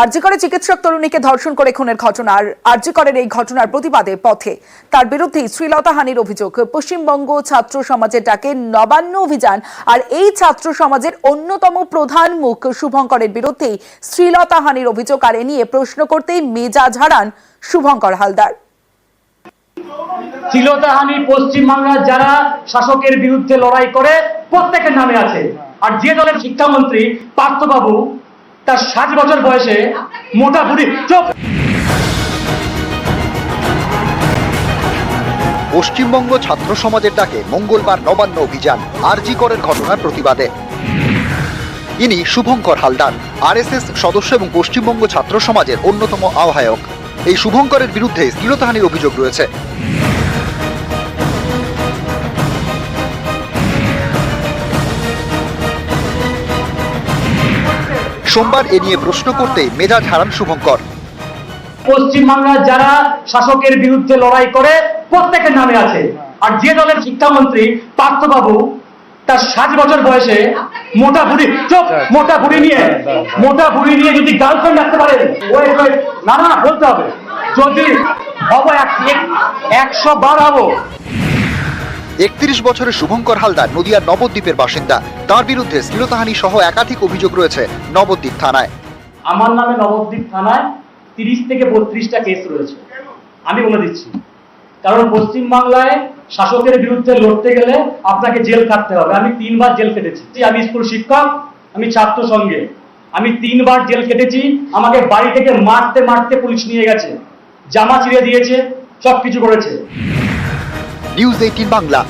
আরজিকরে চিকিৎসক তরুণীকে ধর্ষণ করে খুনের ঘটনার আরজিকরের এই ঘটনার প্রতিবাদে পথে তার বিরুদ্ধে শ্লীলতাহানির অভিযোগ। পশ্চিমবঙ্গ ছাত্র সমাজের ডাকে নবান্ন অভিযান আর এই ছাত্র সমাজের অন্যতম প্রধান মুখ শুভঙ্করের বিরুদ্ধেই শ্লীলতাহানির অভিযোগ আর এ নিয়ে প্রশ্ন করতেই মেজাজ হারান শুভঙ্কর হালদার। শ্লীলতাহানি পশ্চিমবাংলার যারা শাসকের বিরুদ্ধে লড়াই করে প্রত্যেকের নামে আছে। আর যে দলের শিক্ষামন্ত্রী পার্থবাবু তার 60 বছর বয়সে মোটা বুড়ি চোখ। পশ্চিমবঙ্গ ছাত্র সমাজের ডাকে মঙ্গলবার নবান্ন অভিযান আরজিকরের ঘটনার প্রতিবাদে। ইনি শুভঙ্কর হালদার, আরএসএস সদস্য এবং পশ্চিমবঙ্গ ছাত্র সমাজের অন্যতম আহ্বায়ক। এই শুভঙ্করের বিরুদ্ধে শ্লীলতাহানির অভিযোগ রয়েছে। সোমবার এ নিয়ে প্রশ্ন করতেই মেজাজ হারান শুভঙ্কর। পশ্চিমবাংলার যারা শাসকের বিরুদ্ধে লড়াই করে প্রত্যেকের নামে আছে। আর যে দলের শিক্ষামন্ত্রী পার্থবাবু তার 60 বছর বয়সে মোটা বুড়ি চোখ মোটা বুড়ি নিয়ে যদি গার্লফ্রেন্ড রাখতে পারেন, না বলতে হবে যদি হবো 112 হবো। 31 বছরের শুভঙ্কর হালদার নদিয়ার নবদ্বীপের বাসিন্দা। তার বিরুদ্ধে শ্লীলতাহানি সহ একাধিক অভিযোগ রয়েছে নবদ্বীপ থানায়। আমার নামে নবদ্বীপ থানায় 30 থেকে 32টা কেস রয়েছে। আমি বলে দিচ্ছি, কারণ পশ্চিমবাংলায় শাসকের বিরুদ্ধে লড়তে গেলে আপনাকে জেল কাটতে হবে। আমি 3 বার জেল কেটেছি। আমি স্কুল শিক্ষক, আমি ছাত্র সংঘে, আমি 3 বার জেল কেটেছি। আমাকে বাড়ি থেকে মারতে পুলিশ নিয়ে গেছে, জামা ছিঁড়ে দিয়েছে, সবকিছু করেছে। নিউজ 18 বাংলা।